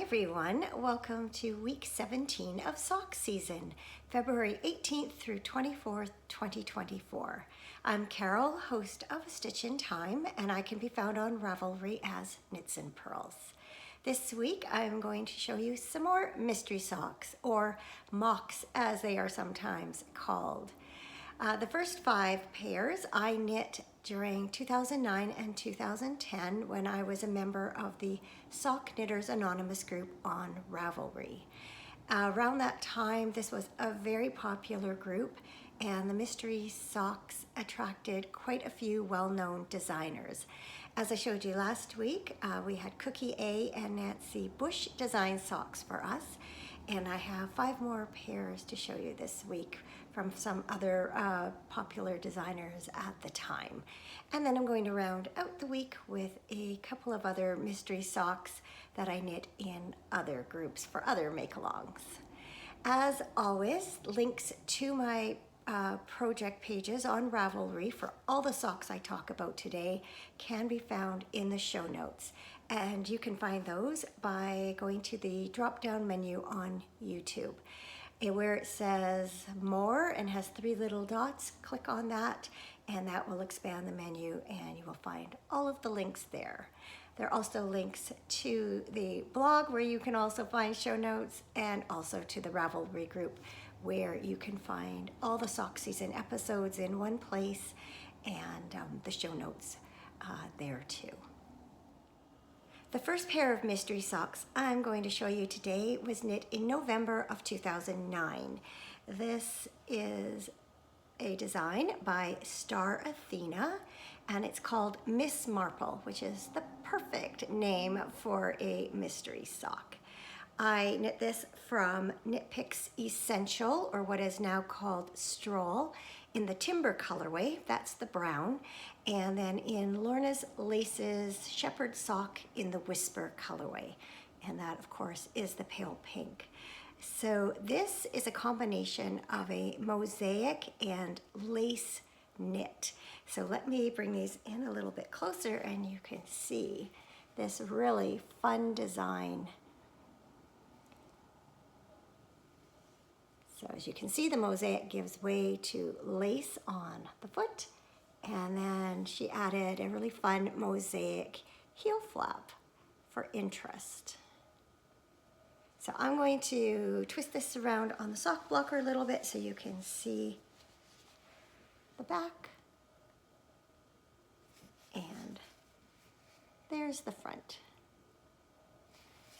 everyone, welcome to week 17 of sock season, February 18th through 24th, 2024. I'm Carol, host of A Stitch in Time, and I can be found on Ravelry as Knits and Pearls. This week I'm going to show you some more mystery socks, or mocks as they are sometimes called. The first 5 pairs I knit during 2009 and 2010 when I was a member of the Sock Knitters Anonymous group on Ravelry. Around that time, this was a very popular group, and the mystery socks attracted quite a few well-known designers. As I showed you last week, we had Cookie A and Nancy Bush design socks for us, and I have 5 more pairs to show you this week from some other popular designers at the time. And then I'm going to round out the week with a couple of other mystery socks that I knit in other groups for other make-alongs. As always, links to my project pages on Ravelry for all the socks I talk about today can be found in the show notes. And you can find those by going to the drop-down menu on YouTube. Where it says more and has 3 little dots, click on that and that will expand the menu and you will find all of the links there. There are also links to the blog where you can also find show notes, and also to the Ravelry group where you can find all the sock season episodes in one place, and the show notes there too. The first pair of mystery socks I'm going to show you today was knit in November of 2009. This is a design by Star Athena, and it's called Miss Marple, which is the perfect name for a mystery sock. I knit this from Knit Picks Essential, or what is now called Stroll, in the Timber colorway, that's the brown, and then in Lorna's Laces Shepherd Sock in the Whisper colorway, and that of course is the pale pink. So this is a combination of a mosaic and lace knit. So let me bring these in a little bit closer and you can see this really fun design. So as you can see, the mosaic gives way to lace on the foot, and then she added a really fun mosaic heel flap for interest. So I'm going to twist this around on the sock blocker a little bit so you can see the back. And there's the front.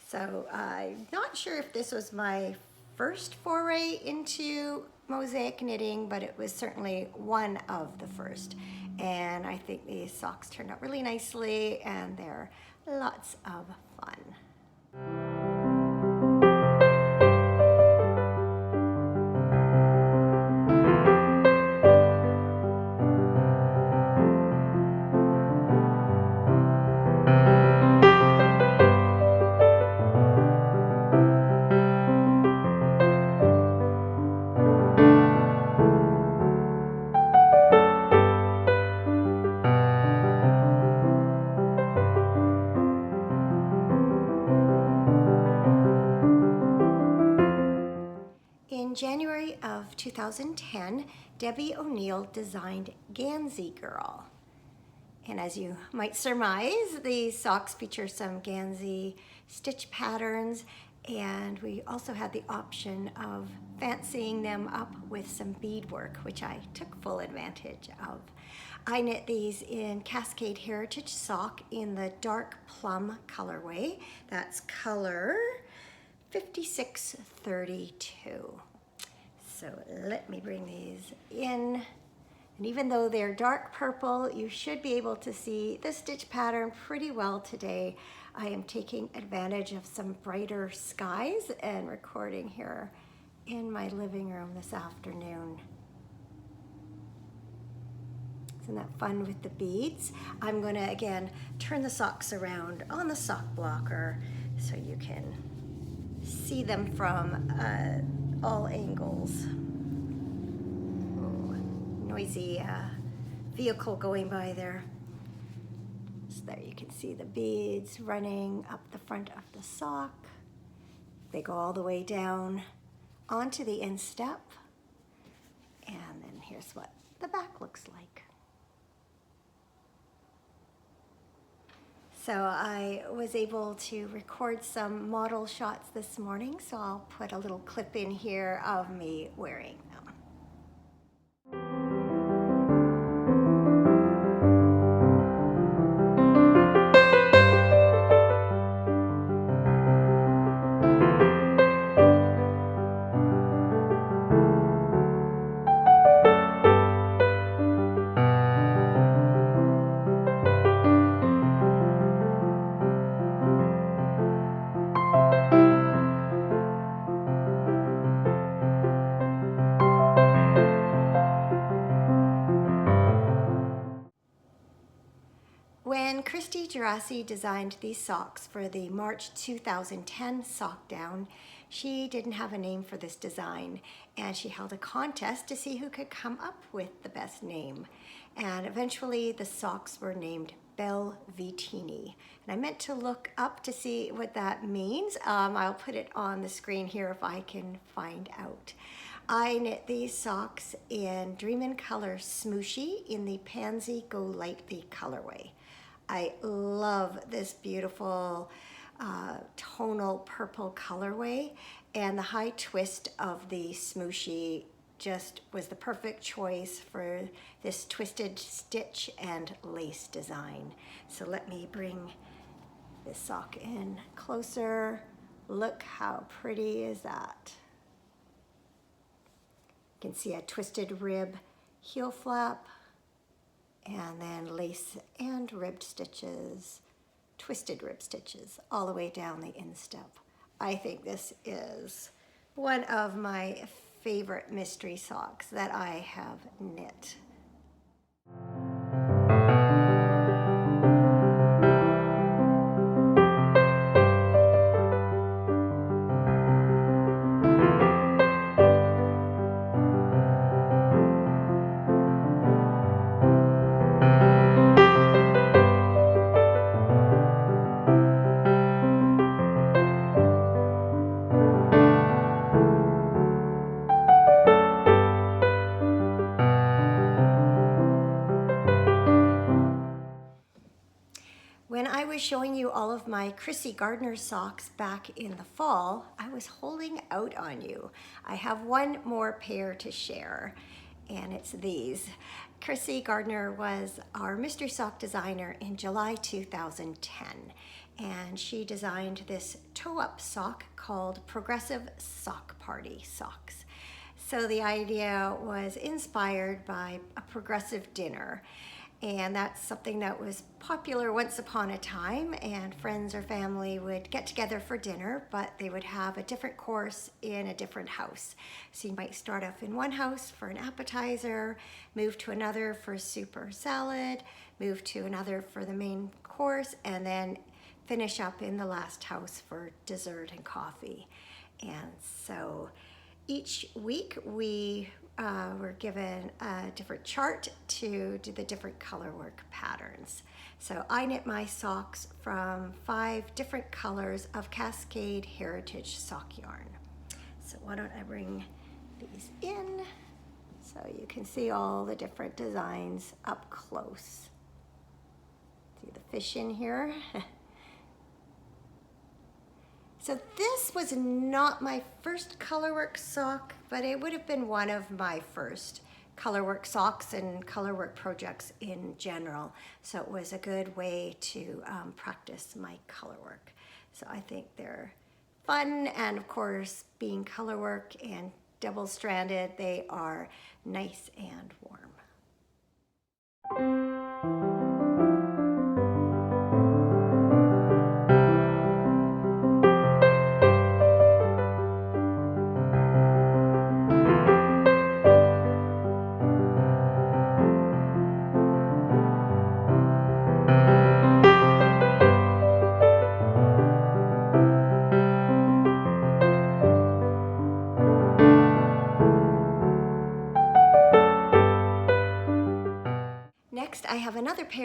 So I'm not sure if this was my first foray into mosaic knitting, but it was certainly one of the first. And I think these socks turned out really nicely and they're lots of fun. In January of 2010, Debbie O'Neill designed Gansey Girl. And as you might surmise, these socks feature some Gansey stitch patterns, and we also had the option of fancying them up with some beadwork, which I took full advantage of. I knit these in Cascade Heritage Sock in the dark plum colorway. That's color 5632. So let me bring these in. And even though they're dark purple, you should be able to see the stitch pattern pretty well today. I am taking advantage of some brighter skies and recording here in my living room this afternoon. Isn't that fun with the beads? I'm going to again turn the socks around on the sock blocker so you can see them from all angles. Oh, noisy vehicle going by there. So there you can see the beads running up the front of the sock. They go all the way down onto the instep, and then here's what the back looks like. So I was able to record some model shots this morning, so I'll put a little clip in here of me wearing them. When Christy Gerasi designed these socks for the March 2010 sock down, she didn't have a name for this design, and she held a contest to see who could come up with the best name. And eventually the socks were named Belvetini. And I meant to look up to see what that means. I'll put it on the screen here if I can find out. I knit these socks in Dream in Color Smooshy in the Pansy Go Lightly colorway. I love this beautiful tonal purple colorway, and the high twist of the Smooshy just was the perfect choice for this twisted stitch and lace design. So let me bring this sock in closer. Look how pretty is that. You can see a twisted rib heel flap, and then lace and ribbed stitches, twisted rib stitches, all the way down the instep. I think this is one of my favorite mystery socks that I have knit. When I was showing you all of my Chrissy Gardner socks back in the fall, I was holding out on you. I have one more pair to share, and it's these. Chrissy Gardner was our mystery sock designer in July 2010, and she designed this toe-up sock called Progressive Sock Party Socks. So the idea was inspired by a progressive dinner. And that's something that was popular once upon a time, and friends or family would get together for dinner, but they would have a different course in a different house. So you might start off in one house for an appetizer, move to another for soup or salad, move to another for the main course, and then finish up in the last house for dessert and coffee. And so each week we were given a different chart to do the different color work patterns. So I knit my socks from 5 different colors of Cascade Heritage sock yarn. So why don't I bring these in so you can see all the different designs up close. See the fish in here? So this was not my first colorwork sock, but it would have been one of my first colorwork socks and colorwork projects in general. So it was a good way to practice my colorwork. So I think they're fun, and of course, being colorwork and double-stranded, they are nice and warm. Next,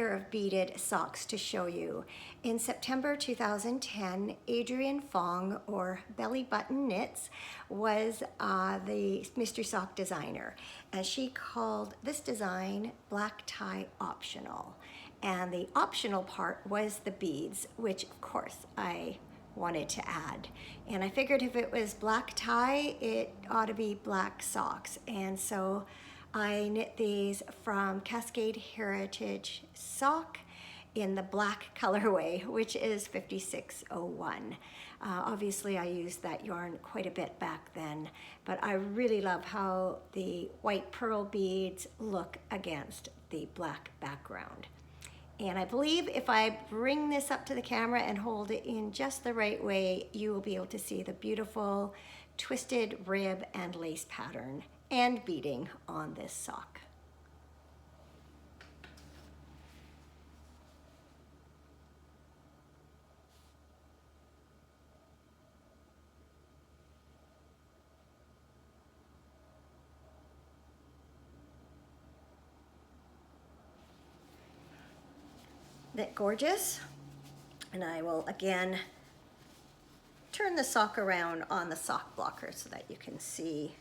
pair of beaded socks to show you. In September 2010, Adrienne Fong, or Belly Button Knits, was the mystery sock designer, and she called this design Black Tie Optional. And the optional part was the beads, which of course I wanted to add. And I figured if it was black tie, it ought to be black socks. And so I knit these from Cascade Heritage Sock in the black colorway, which is 5601. Obviously I used that yarn quite a bit back then, but I really love how the white pearl beads look against the black background. And I believe if I bring this up to the camera and hold it in just the right way, you will be able to see the beautiful twisted rib and lace pattern and beading on this sock. Isn't that gorgeous? And I will again turn the sock around on the sock blocker so that you can see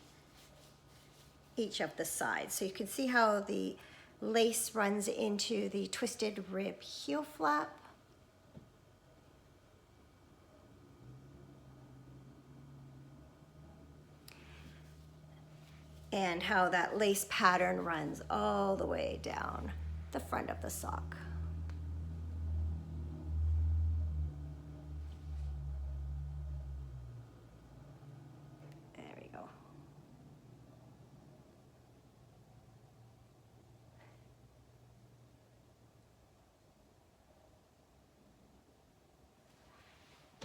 each of the sides. So you can see how the lace runs into the twisted rib heel flap. And how that lace pattern runs all the way down the front of the sock.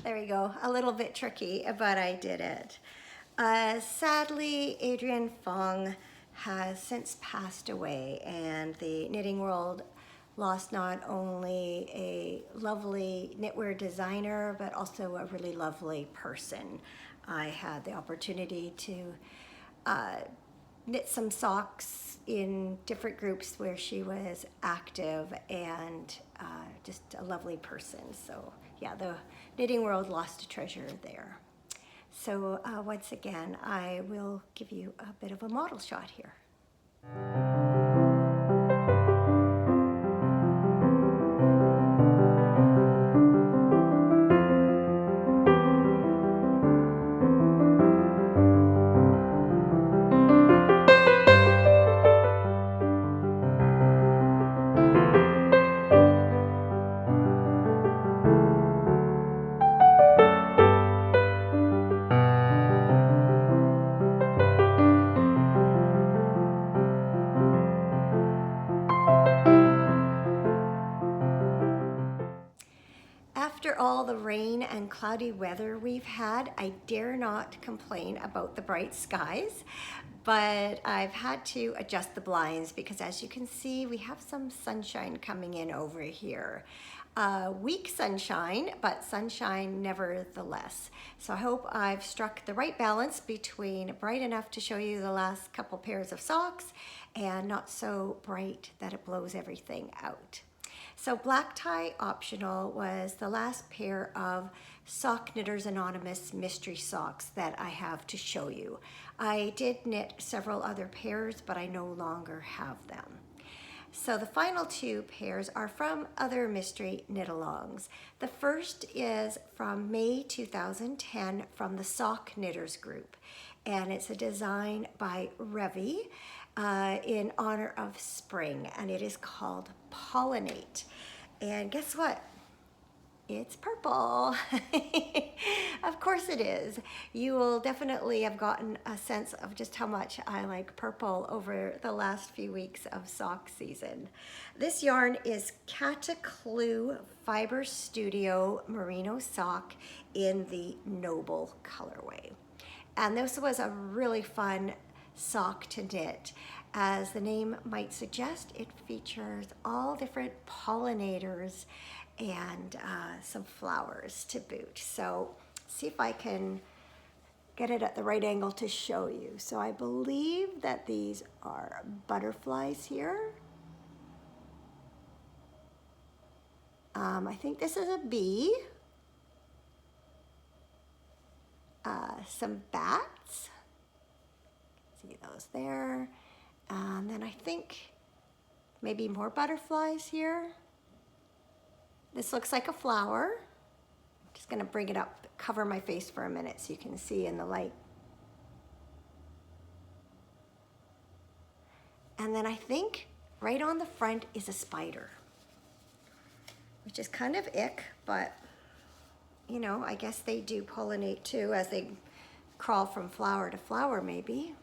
There we go, a little bit tricky, but I did it. Sadly, Adrienne Fong has since passed away, and the knitting world lost not only a lovely knitwear designer, but also a really lovely person. I had the opportunity to knit some socks in different groups where she was active, and just a lovely person. So yeah, the knitting world lost a treasure there. So once again, I will give you a bit of a model shot here. After all the rain and cloudy weather we've had, I dare not complain about the bright skies, but I've had to adjust the blinds because, as you can see, we have some sunshine coming in over here. Weak sunshine, but sunshine nevertheless. So I hope I've struck the right balance between bright enough to show you the last couple pairs of socks and not so bright that it blows everything out. So Black Tie Optional was the last pair of Sock Knitters Anonymous mystery socks that I have to show you. I did knit several other pairs, but I no longer have them. So the final two pairs are from other mystery knit-alongs. The first is from May 2010 from the Sock Knitters group, and it's a design by Revi in honor of spring, and it is called Pollinate. And guess what? It's purple. Of course it is. You will definitely have gotten a sense of just how much I like purple over the last few weeks of sock season. This yarn is Cataclue Fiber Studio Merino Sock in the Noble colorway. And this was a really fun sock to knit. As the name might suggest, it features all different pollinators and some flowers to boot. So see if I can get it at the right angle to show you. So I believe that these are butterflies here. I think this is a bee. Some bats. See those there. And then I think maybe more butterflies here. This looks like a flower. I'm just gonna bring it up, cover my face for a minute so you can see in the light. And then I think right on the front is a spider, which is kind of ick, but you know, I guess they do pollinate too as they crawl from flower to flower maybe.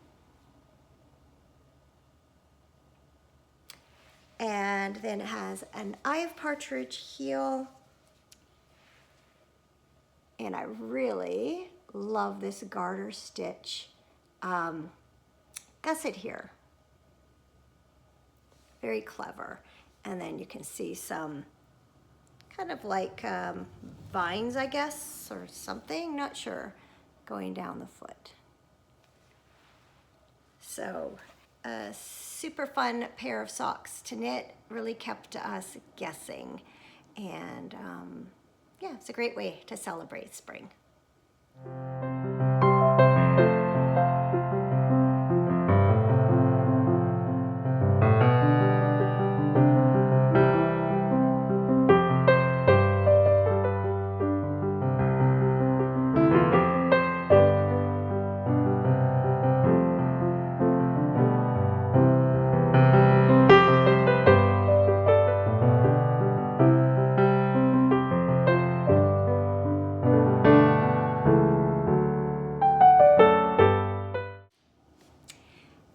And then it has an eye of partridge heel. And I really love this garter stitch gusset here. Very clever. And then you can see some kind of like vines, I guess, or something, not sure, going down the foot. So a super fun pair of socks to knit, really kept us guessing. And yeah, it's a great way to celebrate spring.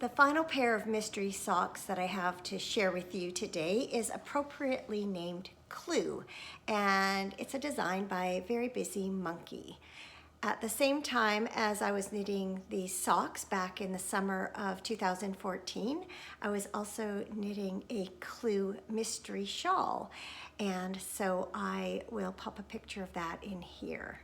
The final pair of mystery socks that I have to share with you today is appropriately named Clue, and it's a design by Very Busy Monkey. At the same time as I was knitting these socks back in the summer of 2014, I was also knitting a Clue mystery shawl, and so I will pop a picture of that in here.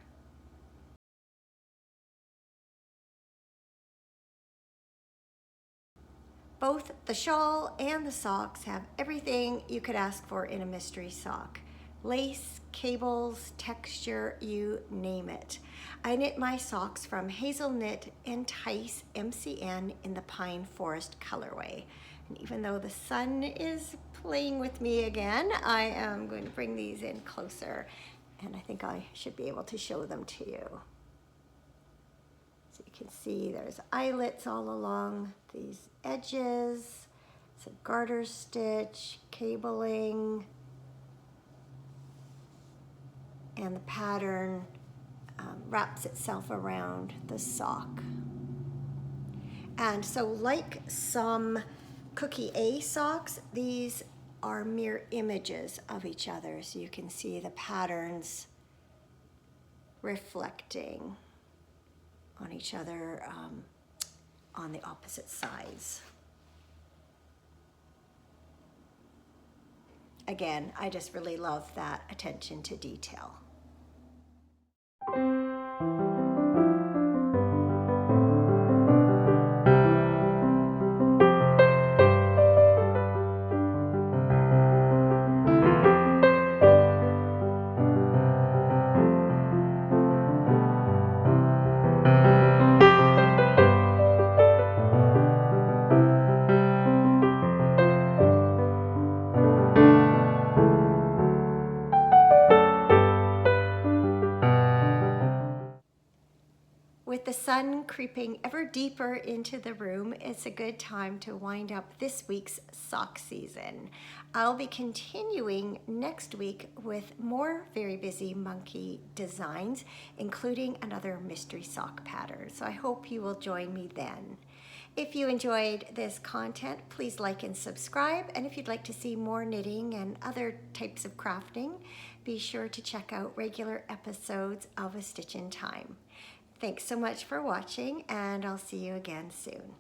Both the shawl and the socks have everything you could ask for in a mystery sock. Lace, cables, texture, you name it. I knit my socks from Hazelknit Entice MCN in the Pine Forest colorway. And even though the sun is playing with me again, I am going to bring these in closer, and I think I should be able to show them to you. So you can see there's eyelets all along these edges, some garter stitch, cabling, and the pattern wraps itself around the sock. And so like some Cookie A socks, these are mirror images of each other, so you can see the patterns reflecting on each other on the opposite sides. Again, I just really love that attention to detail. With the sun creeping ever deeper into the room, it's a good time to wind up this week's sock season. I'll be continuing next week with more Very Busy Monkey designs, including another mystery sock pattern. So I hope you will join me then. If you enjoyed this content, please like and subscribe. And if you'd like to see more knitting and other types of crafting, be sure to check out regular episodes of A Stitch in Time. Thanks so much for watching, and I'll see you again soon.